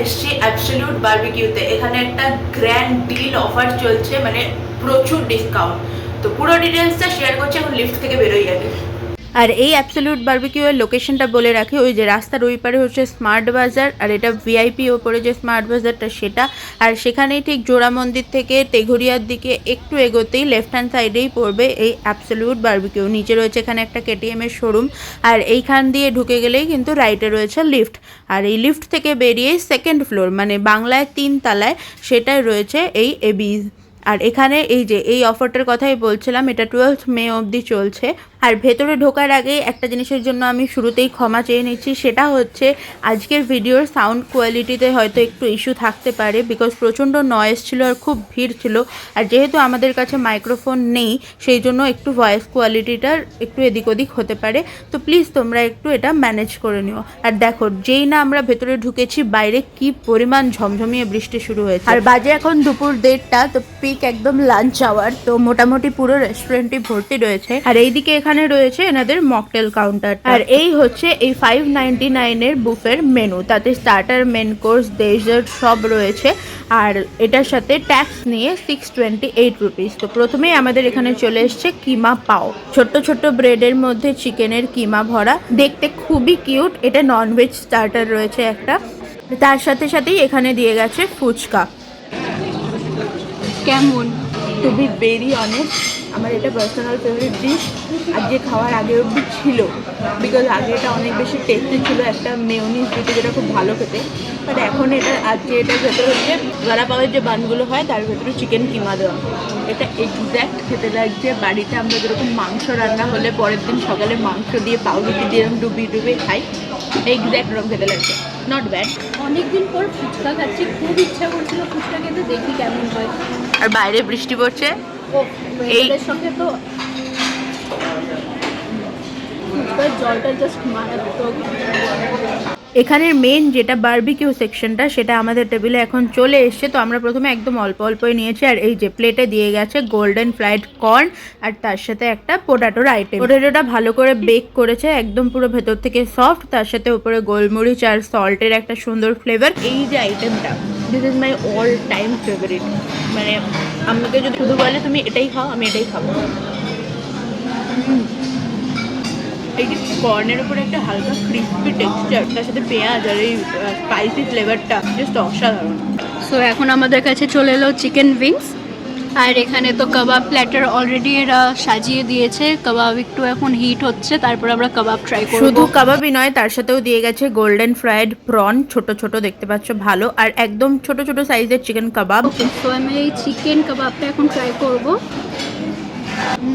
এসেছি অ্যাবসলিউট বারবিকিউতে। এখানে একটা গ্র্যান্ড ডিল অফার চলছে, মানে প্রচুর ডিসকাউন্ট। তো পুরো ডিটেলসটা শেয়ার করছি, এখন লিফট থেকে বেরোই আগে। আর এই অ্যাবসলিউট বারবিকিউ এর লোকেশনটা বলে রাখি, ওই যে রাস্তার ওই পারে হচ্ছে স্মার্ট বাজার, আর এটা ভিআইপি ওপরে যে স্মার্ট বাজারটা সেটা। আর সেখানেই ঠিক জোড়া মন্দির থেকে তেঘরিয়ার দিকে একটু এগোতেই লেফট হ্যান্ড সাইডেই পড়বে এই অ্যাবসলিউট বারবিকিউ। নিচে রয়েছে এখানে একটা কেটিএম এর শোরুম, আর এইখান দিয়ে ঢুকে গেলেই কিন্তু রাইটে রয়েছে লিফট। আর এই লিফট থেকে বেরিয়ে সেকেন্ড ফ্লোর, মানে বাংলায় 3 তলায়, সেটাই রয়েছে এই এবিজ। আর এখানে এই যে এই অফারটার কথাই বলছিলাম, এটা 12th মে অবধি চলছে। আর ভেতরে ঢোকার আগে একটা জিনিসের জন্য আমি শুরুতেই ক্ষমা চেয়ে নিচ্ছি, সেটা হচ্ছে আজকের ভিডিওর সাউন্ড কোয়ালিটিতে হয়তো একটু ইস্যু থাকতে পারে, বিকজ প্রচণ্ড নয়েজ ছিল আর খুব ভিড় ছিল। আর যেহেতু আমাদের কাছে মাইক্রোফোন নেই, সেই জন্য একটু ভয়েস কোয়ালিটিটার একটু এদিক ওদিক হতে পারে। তো প্লিজ তোমরা একটু এটা ম্যানেজ করে নিও। আর দেখো, যেই না আমরা ভেতরে ঢুকেছি, বাইরে কি পরিমাণ ঝমঝমিয়ে বৃষ্টি শুরু হয়েছে। আর বাজে এখন দুপুর 1:30, তো পিক একদম লাঞ্চ আওয়ার। তো মোটামুটি পুরো রেস্টুরেন্টই ভর্তি রয়েছে। আর এইদিকে এখানে রয়েছে এনাদের মকটেল কাউন্টার। আর এই হচ্ছে এই 599 এর বুফের মেনু, তাতে স্টার্টার, মেন কোর্স, ডেজার্ট সব রয়েছে। আর এটার সাথে ট্যাক্স নিয়ে 628 রুপিস। তো প্রথমেই আমাদের এখানে চলে এসছে কিমা পাও, ছোট্ট ছোট্ট ব্রেডের মধ্যে চিকেনের কিমা ভরা, দেখতে খুবই কিউট। এটা ননভেজ স্টার্টার রয়েছে একটা, তার সাথে সাথেই এখানে দিয়ে গেছে ফুচকা। কেমন? টু বি ভেরি অনেস্ট, আমার এটা পার্সোনাল ফেভারিট ডিশ। আজকে খাওয়ার আগে অবধি ছিল, বিকজ আগে এটা অনেক বেশি টেস্টি ছিল, একটা মেয়োনিজ দিতে, যেটা খুব ভালো খেতে। বাট এখন এটা আজকে এটার ভেতরে হচ্ছে বড়া পাওয়ের যে বানগুলো হয়, তার ভেতরে চিকেন কিমা দেওয়া। এটা এক্স্যাক্ট খেতে লাগছে বাড়িতে আমরা যেরকম মাংস রান্না হলে পরের দিন সকালে মাংস দিয়ে পাউরুটি দিয়ে এরকম ডুবিয়ে খাই, এক্স্যাক্ট ওরকম খেতে লাগছে। Not bad. অনেকদিন পর ফুচকা খাচ্ছি, খুব ইচ্ছা করছিল ফুচকা খেতে, দেখি কেমন হয়। আর বাইরে বৃষ্টি পড়ছে, এই সঙ্গে তো ফুচকার জলটা জাস্ট মারাত্মক। এখানের মেন যেটা বারবিকিউ সেকশনটা, সেটা আমাদের টেবিলে এখন চলে এসছে। তো আমরা প্রথমে একদম অল্প অল্পই নিয়েছি। আর এই যে প্লেটে দিয়ে গেছে গোল্ডেন ফ্রাইড কর্ন, আর তার সাথে একটা পোটাটোর আইটেম। পোটাটোটা ভালো করে বেক করেছে, একদম পুরো ভেতর থেকে সফট, তার সাথে উপরে গোলমরিচ আর সল্টের একটা সুন্দর ফ্লেভার। এই যে আইটেমটা, this is my all time favourite. মানে আমাকে যদি শুধু বলে তুমি এটাই খাও, আমি এটাই খাবো। এই যে কর্নের উপরে একটা হালকা ক্রিস্পি টেক্সচার, তার সাথে পেঁয়াজ আর এই স্পাইসি ফ্লেভারটা জাস্ট অসাধারণ। সো এখন আমাদের কাছে চলে এলো চিকেন উইংস, আর এখানে তো কাবাব প্ল্যাটার অলরেডি এরা সাজিয়ে দিয়েছে। কাবাব একটু এখন হিট হচ্ছে, তারপর আমরা কাবাব ট্রাই করব। শুধু কাবাবই নয়, তার সাথেও দিয়ে গেছে গোল্ডেন ফ্রাইড প্রন, ছোট ছোট দেখতে পাচ্ছ ভালো, আর একদম ছোট ছোট সাইজের চিকেন কাবাব। সো আমি এই চিকেন কাবাবটা এখন ট্রাই করব।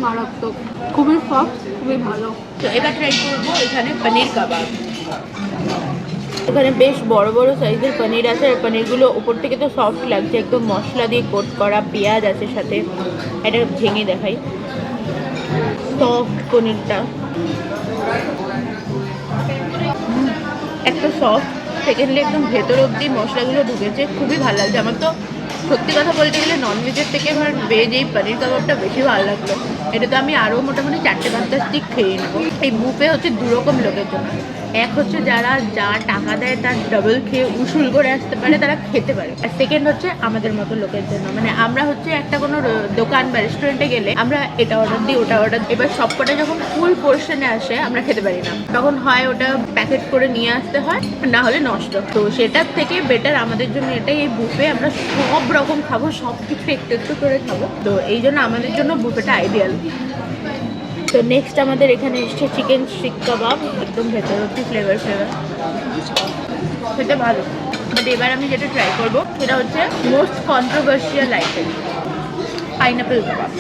মারাত্মক, খুবই সফট, খুবই ভালো। তো এবার ট্রাই করবো এখানে পনির কাবাব। এখানে বেশ বড় বড় সাইজের পনির আছে, আর পনিরগুলো উপর থেকে তো সফট লাগছে, একদম মশলা দিয়ে কোট করা, পেঁয়াজ আছে সাথে। এটা ভেঙে দেখাই, সফট পনিরটা একটা সফট, সেকেন্ডলি একদম ভেতর অবধি মশলাগুলো ঢুকেছে, খুবই ভালো লাগছে। আমার তো সত্যি কথা বলতে গেলে ননভেজের থেকে আমার ভেজ এই পনির কাবাবটা বেশি ভালো লাগলো। এটা তো আমি আরও মোটামুটি 4-5টা স্টিক খেয়ে নেবো। এই বুফে হচ্ছে দুরকম লোকের জন্য। এক হচ্ছে যারা যা টাকা দেয় তার ডাবল খেয়ে উসুল করে আসতে পারে, তারা খেতে পারে। আর সেকেন্ড হচ্ছে আমাদের মতো লোকের জন্য, মানে আমরা হচ্ছে একটা কোনো দোকান বা রেস্টুরেন্টে গেলে আমরা এটা অর্ডার দিই, ওটা অর্ডার দিই, এবার সবকটা যখন ফুল পোর্শনে আসে আমরা খেতে পারি না, তখন হয় ওটা প্যাকেট করে নিয়ে আসতে হয়, না হলে নষ্ট। তো সেটার থেকে বেটার আমাদের জন্য এটাই, এই বুফে আমরা সব রকম খাবো, সব কিছু একটু একটু করে খাবো। তো এই জন্য আমাদের জন্য বুফেটা আইডিয়াল। তো নেক্সট আমাদের এখানে এসছে চিকেন শিক কাবাব, একদম ভেতর অব্দি ফ্লেভার খেতে ভালো। বাট এবার আমি যেটা ট্রাই করবো সেটা হচ্ছে মোস্ট কন্ট্রোভার্সিয়াল আইটেম, পাইনাপেল কাবাব।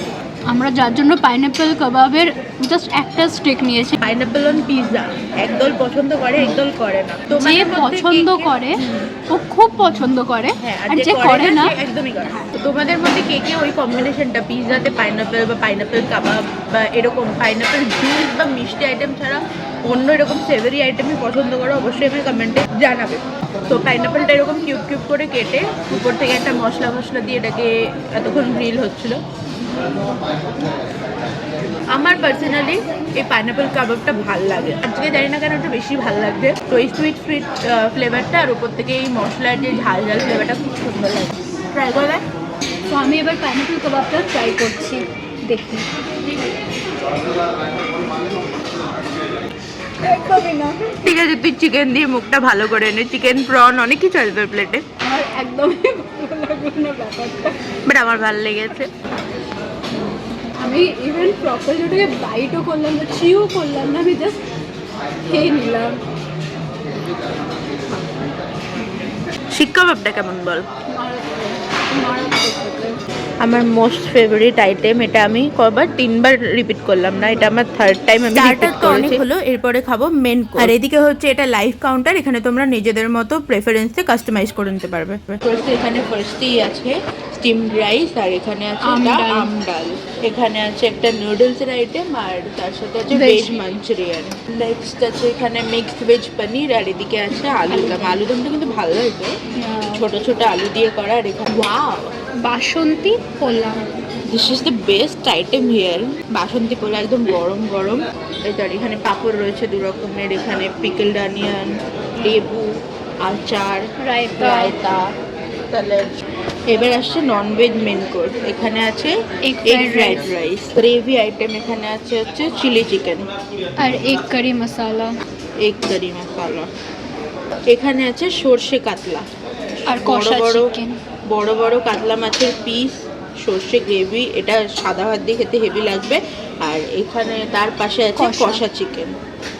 আমরা যার জন্য পাইনাপেল কাবাবের জাস্ট একটা স্টেক নিয়েছি। পাইনাপেল অন পিৎজা একদল পছন্দ করে, একদল করে না। তো যে পছন্দ করে ও খুব পছন্দ করে, আর যে করে না একদমই করে না। তো তোমাদের মধ্যে কে কে ওই কম্বিনেশনটা, পিৎজাতে পাইনাপেল বা পাইনাপেল কাবাব বা এরকম পাইনাপেল জুস বা মিষ্টি আইটেম ছাড়া অন্য এরকম সেভারি আইটেমই পছন্দ করো, অবশ্যই আমি কমেন্টে জানাবে। তো পাইনাপেলটা এরকম কিউব কিউব করে কেটে উপর থেকে একটা মশলা দিয়ে এটাকে এতক্ষণ গ্রিল হচ্ছিলো, আমার পার্সোনালি এই পাইনাপেল কাবাবটা ভাল লাগে, আজকে জানি না কেন একটু বেশি ভাল লাগছে। তো এই সুইট সুইট ফ্লেভারটা আর উপর থেকে এই মশলার যে ঝাল ঝাল ফ্লেভারটা খুব সুন্দর লাগে। ট্রাই করে দেখ। তো আমি এবার পাইনাপেল কাবাবটা ট্রাই করছি, দেখি। একদমই না। ঠিক আছে, তুই চিকেন দিয়ে মুখটা ভালো করে নে। চিকেন প্রন অনেক কিছু আছে তোর প্লেটে, আমার একদমই ভালো লাগলো না ব্যাপারটা। বাট আমার ভালো লেগেছে। আমি ইভেন প্রপারলি ওটাকে বাইটও করলাম না, চিও করলাম না, আমি জাস্ট খেয়ে নিলাম। শিক কাবাবটা কেমন বল? আমার মোস্ট ফেভারিট আইটেম, এটা আমি কবার 3বার রিপিট করলাম না, এটা আমার 3rd টাইম আমি রিপিট করেছি। হলো এরপরে খাবো মেন কোর্স। আর এদিকে হচ্ছে এটা লাইভ কাউন্টার, এখানে তোমরা নিজেদের মতো প্রেফারেন্সে কাস্টমাইজ করে নিতে পারবে। এখানে ফার্স্টেই আছে স্টিম রাইস, আর এখানে আছে আম ডাল, এখানে আছে একটা নুডলসের আইটেম, আর তার সাথে আছে ভেজ মাঞ্চুরিয়ান। নেক্সট আছে এখানে মিক্সড ভেজ পনির, আর এদিকে আছে আলুদম। আলুদমটা কিন্তু ভালো হয়েছে, ছোট ছোট আলু দিয়ে করা। আর এখানে wow, Basanti pulao. This is the best item here. Basanti pulao একদম গরম গরম। এটার এখানে পাঁপড় রয়েছে 2 রকমের, এখানে পিকলড অনিয়ন, লেবু, আচার, রায়তা, স্যালাড। এবার আসছে ননভেজ মেন কোর্স, এখানে আছে egg fried rice, gravy item এখানে আছে হচ্ছে চিলি চিকেন আর এগ কারি মশলা, এগ কারি মশলা। এখানে আছে সর্ষে কাতলা আর কষা চিকেন, বড় বড় কাতলা মাছের পিস, সর্ষে গ্রেভি। এটা সাদা ভাত দিয়ে খেতে হেভি লাগবে। আর এখানে তার পাশে আছে কষা চিকেন,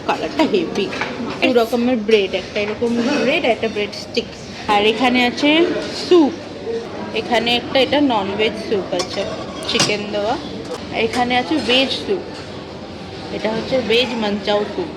কালারটা হেভি। 2 রকমের ব্রেড, একটা এরকম ব্রেড, একটা ব্রেড স্টিক। আর এখানে আছে স্যুপ, এখানে একটা এটা ননভেজ স্যুপ আছে চিকেন দেওয়া। এখানে আছে ভেজ স্যুপ, এটা হচ্ছে ভেজ মাঞ্চাও স্যুপ।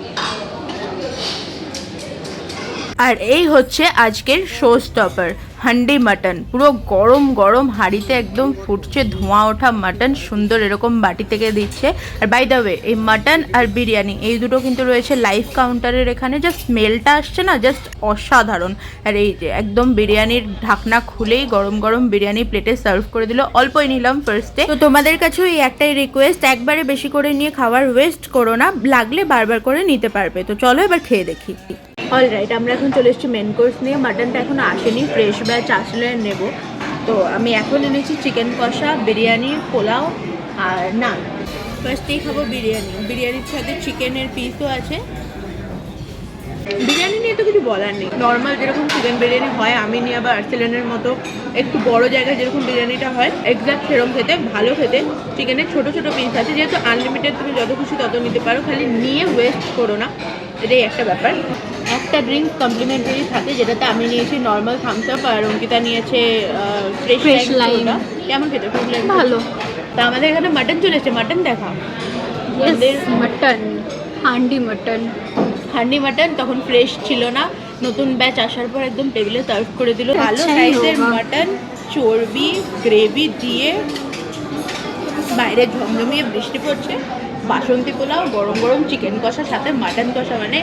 আর এই হচ্ছে আজকের শো স্টপার, হান্ডি মাটন। পুরো গরম গরম হাঁড়িতে একদম ফুটছে ধোঁয়া ওঠা মাটন, সুন্দর এরকম বাটি থেকে দিচ্ছে। আর বাই দ্য ওয়ে, এই মাটন আর বিরিয়ানি এই দুটো কিন্তু রয়েছে লাইভ কাউন্টারের এখানে। জাস্ট স্মেলটা আসছে না, জাস্ট অসাধারণ। আর এই যে একদম বিরিয়ানির ঢাকনা খুলেই গরম গরম বিরিয়ানি প্লেটে সার্ভ করে দিল। অল্পই নিলাম ফার্স্টে। তো তোমাদের কাছেও এই একটাই রিকোয়েস্ট, একবারে বেশি করে নিয়ে খাবার ওয়েস্ট করো না, লাগলে বারবার করে নিতে পারবে। তো চলো এবার খেয়ে দেখি। অলরাইট, আমরা এখন চলে এসেছি মেন কোর্স নিয়ে। মাটনটা এখনো আসেনি, ফ্রেশ ব্যাচ আসলে নেব। তো আমি এখন এনেছি চিকেন কষা, বিরিয়ানি, পোলাও আর নান। ফার্স্টেই খাবো বিরিয়ানি। বিরিয়ানির সাথে চিকেনের পিসও আছে। বিরিয়ানি নিয়ে তো কিছু বলার নেই, নর্মাল যেরকম চিকেন বিরিয়ানি হয় আমি নিয়ে আবার আর্সেলেনের মতো একটু বড় জায়গায় যেরকম বিরিয়ানিটা হয় এক্স্যাক্ট সেরকম খেতে, ভালো খেতে। চিকেনের ছোট ছোট পিস আছে, যেহেতু আনলিমিটেড তুমি যত খুশি তত নিতে পারো, খালি নিয়ে ওয়েস্ট করো না, এটাই একটা ব্যাপার। একটা ড্রিঙ্ক কমপ্লিমেন্টারি থাকে, যেটাতে আমি নিয়েছি নর্মাল থামস আপ, আর অঙ্কিতা নিয়েছে ফ্রেশ লাইম। কেমন খেতে? ফ্রেশ লাইম ভালো। তা আমাদের এখানে মাটন চলে এসেছে, মাটন দেখা। Mutton, handi mutton. Handi mutton তখন ফ্রেশ ছিল না, নতুন ব্যাচ আসার পর একদম টেবিলে সার্ভ করে দিল। ভালো আচ্ছা, সাইজের মাটন, চর্বি গ্রেভি দিয়ে, বাইরে ঝমঝমিয়ে বৃষ্টি পড়ছে, বাসন্তী পোলাও, গরম গরম চিকেন কষা, সাথে মাটন কষা, মানে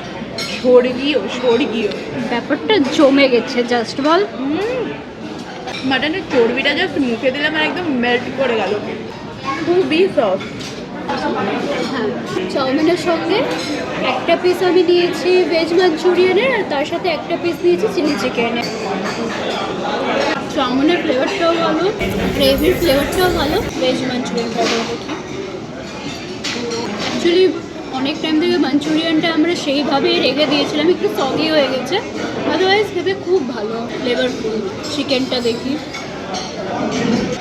স্বর্গীয় ব্যাপারটা জমে গেছে, জাস্ট বল। মাটনের চর্বিটা জাস্ট মুখে দিলাম আর একদম মেল্ট করে গেল, খুবই সফট। হ্যাঁ, চাউমিনের সঙ্গে একটা পিস আমি নিয়েছি ভেজ মাঞ্চুরিয়ানের, আর তার সাথে একটা পিস নিয়েছি চিলি চিকেনের। চাউমিনের ফ্লেভারটাও ভালো, গ্রেভির ফ্লেভারটাও ভালো, ভেজ মাঞ্চুরিয়ানটাও দেখি। অ্যাকচুয়ালি অনেক টাইম থেকে মাঞ্চুরিয়ানটা আমরা সেইভাবেই রেখে দিয়েছিলাম, একটু সগি হয়ে গেছে, আদারওয়াইজ খেতে খুব ভালো, ফ্লেভারফুল। চিকেনটা দেখি,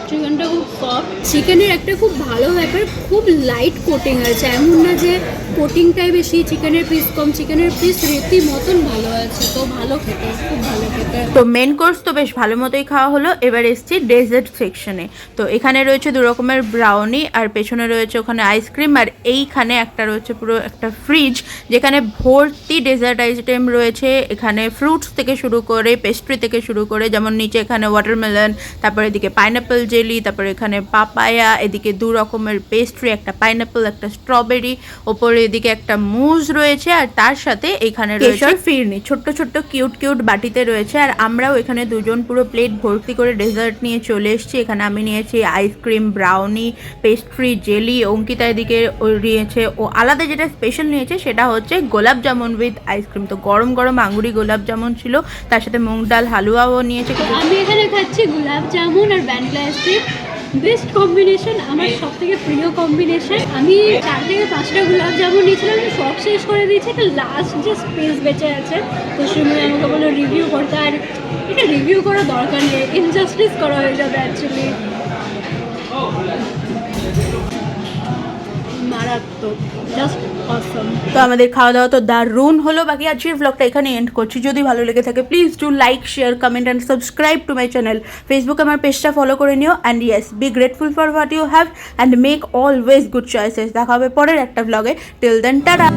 চিকেনটা খুব সফট। চিকেনের একটা খুব ভালো ব্যাপার, খুব লাইট কোটিং আছে, এমন না যে কোটিংটাই বেশি, চিকেনের পিস কম, চিকেনের পিস রীতি মতন ভালো আছে। তো ভালো খেতে, খুব ভালো খেতে। তো মেন কোর্স তো বেশ ভালো মতোই খাওয়া হলো। এবার এসছি ডেজার্ট সেকশনে। তো এখানে রয়েছে 2 রকমের ব্রাউনি, আর পেছনে রয়েছে ওখানে আইসক্রিম, আর এইখানে একটা রয়েছে পুরো একটা ফ্রিজ, যেখানে ভর্তি ডেজার্ট আইটেম রয়েছে। এখানে ফ্রুটস থেকে শুরু করে, পেস্ট্রি থেকে শুরু করে, যেমন নিচে এখানে ওয়াটারমেলন, তারপরে এদিকে পাইনাপেল জেলি, তারপরে এখানে পাপায়া, এদিকে 2 রকমের পেস্ট্রি, একটা পাইনাপেল, একটা স্ট্রবেরি, ওপরে এদিকে একটা মুজ রয়েছে আর তার সাথে এখানে রয়েছে ফিরনি, ছোট্ট ছোট্ট কিউট কিউট বাটিতে রয়েছে। আর আমরাও এখানে দুজন পুরো প্লেট ভর্তি করে ডেজার্ট নিয়ে চলে এসেছি। এখানে আমি নিয়েছি ice cream, brownie, pastry, jelly. Ankita এদিকে নিয়েছে, ও আলাদা যেটা স্পেশাল নিয়েছে সেটা হচ্ছে গোলাপ জামুন উইথ আইসক্রিম। তো গরম গরম আঙ্গুরি গোলাপ জামুন ছিল, তার সাথে মুগ ডাল হালুয়াও নিয়েছে। আমি এখানে খাচ্ছি গোলাপ জামুন আর ভ্যানিলা আইসক্রিম, বেস্ট কম্বিনেশন, আমার সব থেকে প্রিয় কম্বিনেশন। আমি 4 থেকে 5টা গোলাপ জামুন নিয়েছিলাম, আমি সব শেষ করে দিয়েছি। একটা লাস্ট যে স্পেস বেঁচে আছে, তো সুমি আমাকে বললো রিভিউ করতে। আর এটা রিভিউ করার দরকার নেই, ইনজাস্টিস করা হয়ে যাবে অ্যাকচুয়ালি। মারাত্মক, জাস্ট অসম। তো আমাদের খাওয়া দাওয়া তো দারুণ হলো। বাকি আজকের ব্লগটা এখানে এন্ড করছি। যদি ভালো লেগে থাকে please do like, share, comment and subscribe to my channel. ফেসবুকে আমার পেজটা ফলো করে নিও। And yes, be grateful for what you have and make always good choices. দেখা হবে পরের একটা ব্লগে। Till then tata.